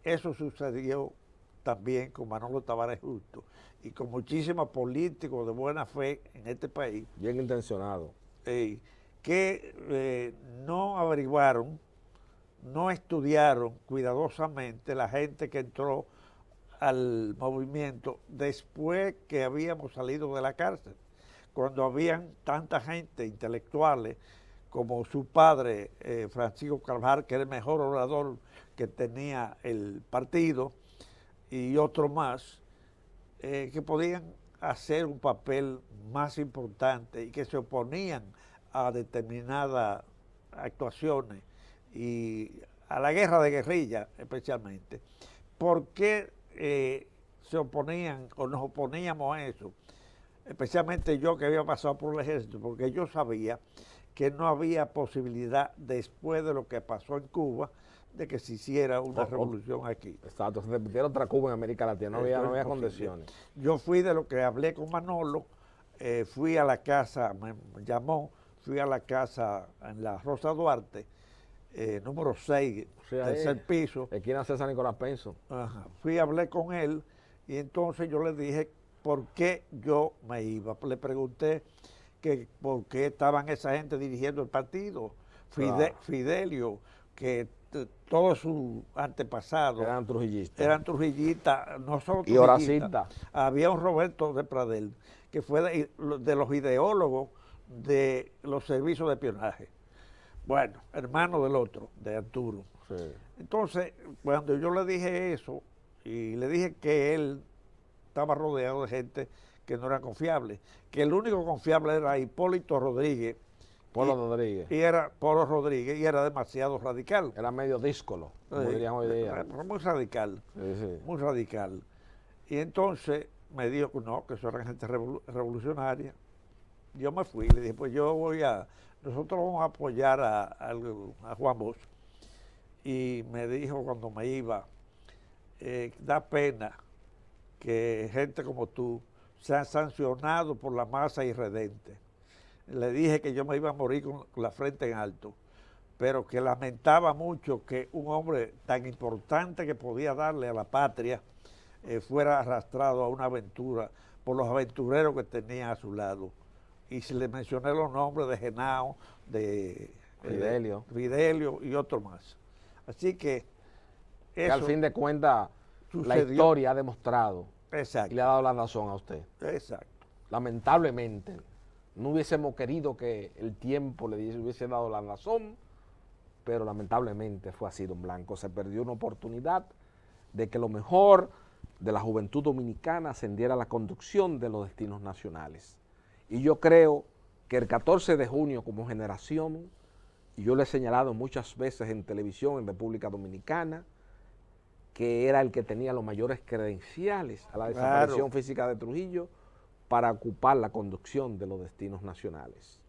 Eso sucedió también con Manolo Tavares Justo y con muchísimos políticos de buena fe en este país. Bien intencionados. Que no averiguaron, no estudiaron cuidadosamente la gente que entró al movimiento después que habíamos salido de la cárcel, cuando habían tanta gente, intelectuales, como su padre, Francisco Carvajal, que era el mejor orador que tenía el partido, y otro más, que podían hacer un papel más importante y que se oponían a determinadas actuaciones y a la guerra de guerrilla especialmente. ¿Por qué se oponían o nos oponíamos a eso? Especialmente yo que había pasado por el ejército, porque yo sabía que no había posibilidad, después de lo que pasó en Cuba, de que se hiciera una revolución aquí. Exacto, se repitiera otra Cuba en América Latina, no había condiciones. Yo fui de lo que hablé con Manolo, fui a la casa, me llamó, fui a la casa en la Rosa Duarte, número 6, tercer piso. Esquina César Nicolás Penso. Ajá. Fui, hablé con él y entonces yo le dije por qué yo me iba. Le pregunté que por qué estaban esa gente dirigiendo el partido. Fidelio, que todos sus antepasados eran trujillistas. No solo y Horacita. Había un Roberto de Pradel, que fue de los ideólogos de los servicios de espionaje. Bueno, hermano del otro, de Arturo. Sí. Entonces, cuando yo le dije eso, y le dije que él estaba rodeado de gente que no era confiable, que el único confiable era Hipólito Rodríguez. Rodríguez. Y era Polo Rodríguez, y era demasiado radical. Era medio díscolo, como dirían hoy día. Muy radical, muy radical. Y entonces me dijo que no, que eso era gente revolucionaria. Yo me fui, le dije, pues nosotros vamos a apoyar a Juan Bosch. Y me dijo cuando me iba, da pena que gente como tú sean sancionados por la masa irredente. Le dije que yo me iba a morir con la frente en alto, pero que lamentaba mucho que un hombre tan importante que podía darle a la patria fuera arrastrado a una aventura por los aventureros que tenía a su lado. Y se le mencioné los nombres de Genao, de Fidelio y otro más. Así que eso, al fin de cuentas la historia ha demostrado. Exacto. Y le ha dado la razón a usted. Exacto. Lamentablemente, no hubiésemos querido que el tiempo le hubiese dado la razón, pero lamentablemente fue así, don Blanco. Se perdió una oportunidad de que lo mejor de la juventud dominicana ascendiera a la conducción de los destinos nacionales. Y yo creo que el 14 de junio como generación, y yo lo he señalado muchas veces en televisión en República Dominicana, que era el que tenía los mayores credenciales a la desaparición física de Trujillo para ocupar la conducción de los destinos nacionales.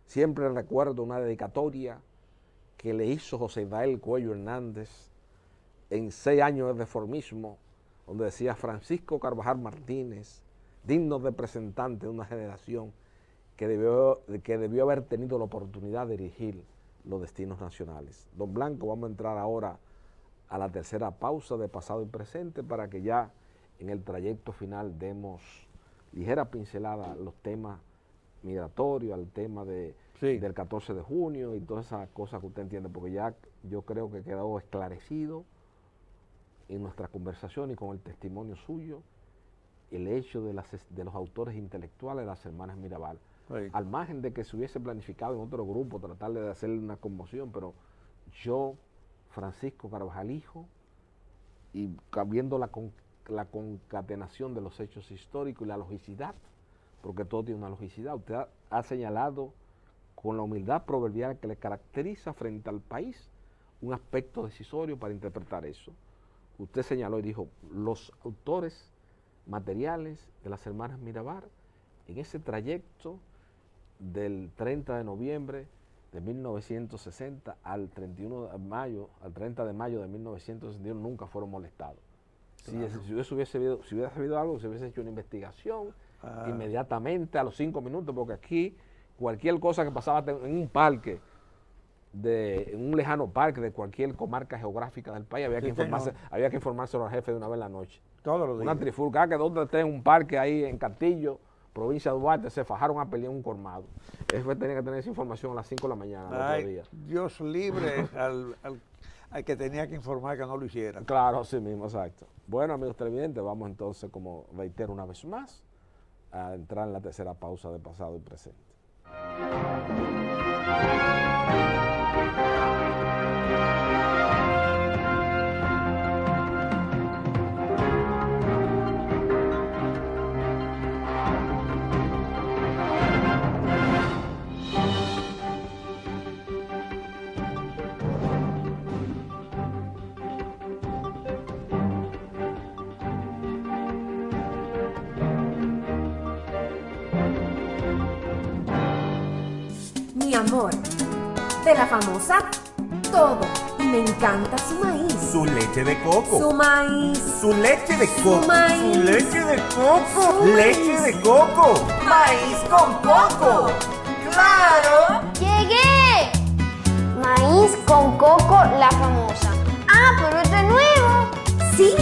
Siempre recuerdo una dedicatoria que le hizo José Israel Cuello Hernández en 6 años de reformismo, donde decía: Francisco Carvajal Martínez, digno representante de una generación que debió haber tenido la oportunidad de dirigir los destinos nacionales. Don Blanco, vamos a entrar ahora a la tercera pausa de pasado y presente para que ya en el trayecto final demos ligera pincelada a los temas migratorios, al tema del 14 de junio y todas esas cosas que usted entiende, porque ya yo creo que quedó esclarecido en nuestra conversación y con el testimonio suyo el hecho de los autores intelectuales de las hermanas Mirabal. Al margen de que se hubiese planificado en otro grupo tratar de hacerle una conmoción, pero yo, Francisco Carvajal hijo, y viendo la concatenación de los hechos históricos y la logicidad, porque todo tiene una logicidad, usted ha señalado con la humildad proverbial que le caracteriza frente al país un aspecto decisorio para interpretar eso. Usted señaló y dijo, los autores materiales de las hermanas Mirabal en ese trayecto del 30 de noviembre de 1960 al 30 de mayo de 1961 nunca fueron molestados. Claro. Si hubiese habido algo, se hubiese hecho una investigación inmediatamente a los 5 minutos, porque aquí cualquier cosa que pasaba en un parque, en un lejano parque de cualquier comarca geográfica del país, había que informárselo al jefe de una vez en la noche. Todos los días. Una trifulca que donde esté en un parque ahí en Castillo, provincia de Duarte, se fajaron a pelear un colmado. Eso tenía que tener esa información a las 5 de la mañana al otro día. Dios libre al que tenía que informar que no lo hiciera. Claro, sí mismo, exacto. Bueno, amigos televidentes, vamos entonces, como reitero una vez más, a entrar en la tercera pausa de pasado y presente. mi amor. De la famosa, todo. Y me encanta su maíz. Su leche de coco. Su maíz. Su leche de coco. Su maíz. Su leche de coco. Su Leche maíz. de coco. Maíz con coco. ¡Claro! ¡Llegué! Maíz con coco, la famosa. ¡Ah, pero esto es nuevo! Sí,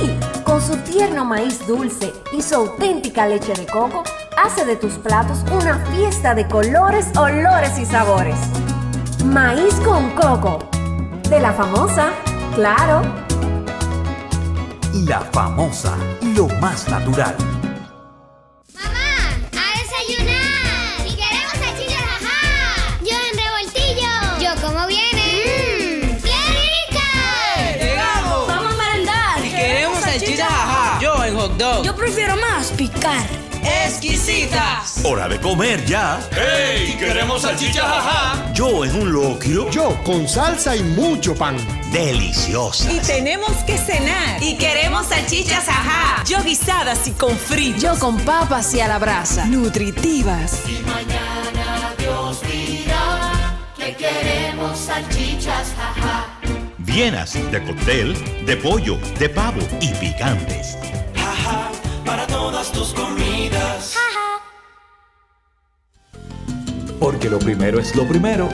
con su tierno maíz dulce y su auténtica leche de coco, hace de tus platos una fiesta de colores, olores y sabores. Maíz con coco. De la famosa, claro. La famosa, lo más natural. ¡Mamá! ¡A desayunar! ¡Y queremos salchichas, ajá! ¡Yo en revoltillo! ¡Yo como viene! ¡Qué rica! ¡Llegamos! Vamos a merendar. Y queremos salchichas, ajá. Yo en hot dog. Yo prefiero más picar. ¡Exquisitas! Hora de comer ya. ¡Ey! ¡Queremos salchichas, ajá! Yo en un locrio. Yo con salsa y mucho pan. Deliciosa. Y tenemos que cenar. Y queremos salchichas, ajá. Yo guisadas y con fritos. Yo con papas y a la brasa. Nutritivas. Y mañana Dios dirá que queremos salchichas, jaja. Vienas de cóctel, de pollo, de pavo y picantes. Jaja, para todas tus comidas. Porque lo primero es lo primero.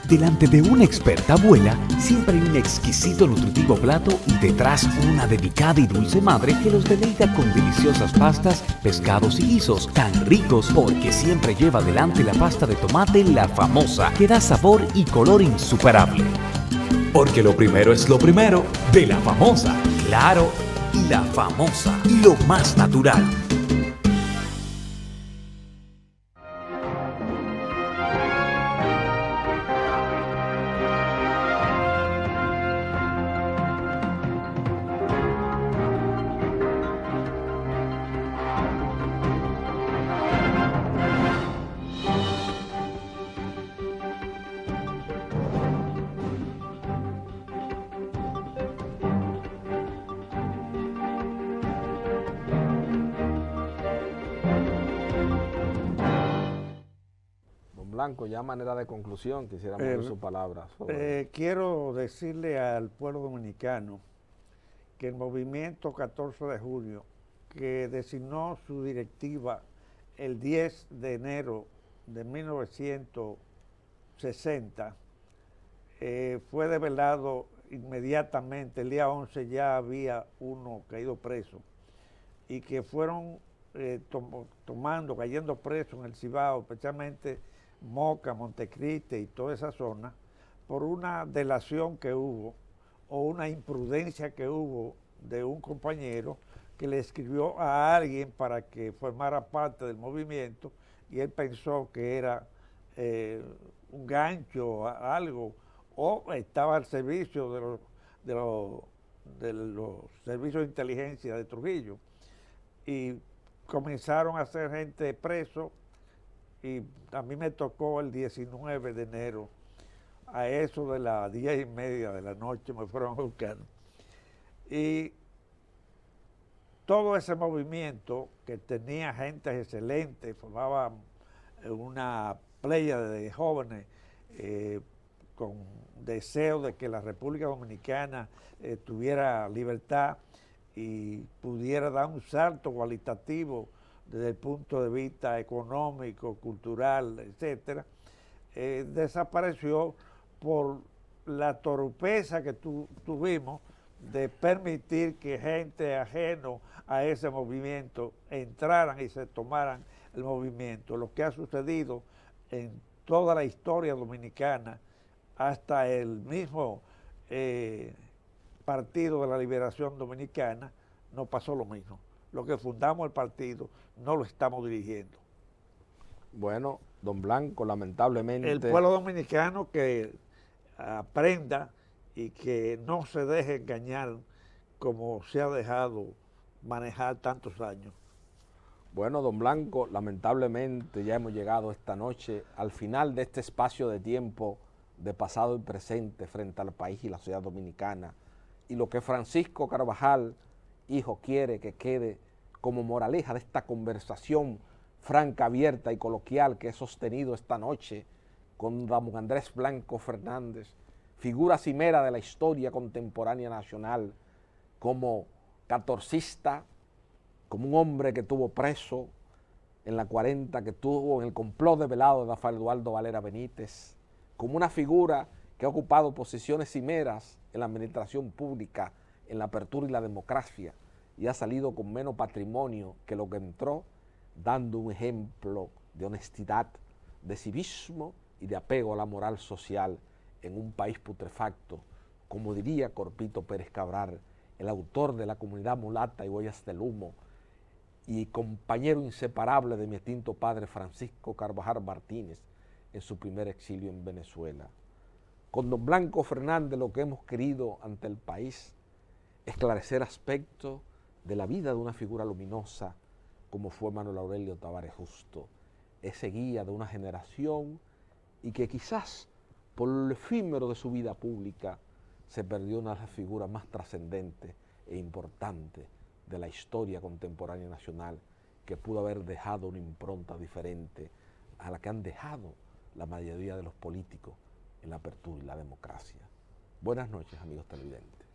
Delante de una experta abuela, siempre hay un exquisito nutritivo plato y detrás una delicada y dulce madre que los deleita con deliciosas pastas, pescados y guisos tan ricos porque siempre lleva adelante la pasta de tomate La Famosa, que da sabor y color insuperable. Porque lo primero es lo primero, de La Famosa, claro, La Famosa, lo más natural. Blanco, ya a manera de conclusión, quisiéramos ver sus palabras. Quiero decirle al pueblo dominicano que el movimiento 14 de julio, que designó su directiva el 10 de enero de 1960, fue develado inmediatamente. El día 11 ya había uno caído preso, y que fueron cayendo presos en el Cibao, especialmente Moca, Montecristi y toda esa zona, por una delación que hubo o una imprudencia que hubo de un compañero que le escribió a alguien para que formara parte del movimiento, y él pensó que era un gancho, algo, o estaba al servicio de los servicios de inteligencia de Trujillo, y comenzaron a hacer gente preso. Y a mí me tocó el 19 de enero, a eso de las 10:30 de la noche, me fueron a buscar. Y todo ese movimiento, que tenía gente excelente, formaba una playa de jóvenes con deseo de que la República Dominicana tuviera libertad y pudiera dar un salto cualitativo desde el punto de vista económico, cultural, etcétera, desapareció por la torpeza que tuvimos de permitir que gente ajeno a ese movimiento entraran y se tomaran el movimiento. Lo que ha sucedido en toda la historia dominicana, hasta el mismo Partido de la Liberación Dominicana, no pasó lo mismo. Lo que fundamos el partido no lo estamos dirigiendo. Bueno, don Blanco, lamentablemente... El pueblo dominicano que aprenda y que no se deje engañar como se ha dejado manejar tantos años. Bueno, don Blanco, lamentablemente ya hemos llegado esta noche al final de este espacio de tiempo de pasado y presente frente al país y la sociedad dominicana. Y lo que Francisco Carvajal, hijo, quiere que quede como moraleja de esta conversación franca, abierta y coloquial que he sostenido esta noche con don Andrés Blanco Fernández, figura cimera de la historia contemporánea nacional, como catorcista, como un hombre que estuvo preso en la 40, que estuvo en el complot develado de Rafael Eduardo Valera Benítez, como una figura que ha ocupado posiciones cimeras en la administración pública, en la apertura y la democracia, y ha salido con menos patrimonio que lo que entró, dando un ejemplo de honestidad, de civismo y de apego a la moral social en un país putrefacto, como diría Corpito Pérez Cabral, el autor de La comunidad mulata y Huellas del Humo, y compañero inseparable de mi extinto padre Francisco Carvajal Martínez en su primer exilio en Venezuela. Con don Blanco Fernández lo que hemos querido ante el país, esclarecer aspectos de la vida de una figura luminosa como fue Manuel Aurelio Tavares Justo, ese guía de una generación y que quizás por lo efímero de su vida pública se perdió una de las figuras más trascendentes e importantes de la historia contemporánea nacional, que pudo haber dejado una impronta diferente a la que han dejado la mayoría de los políticos en la apertura y la democracia. Buenas noches, amigos televidentes.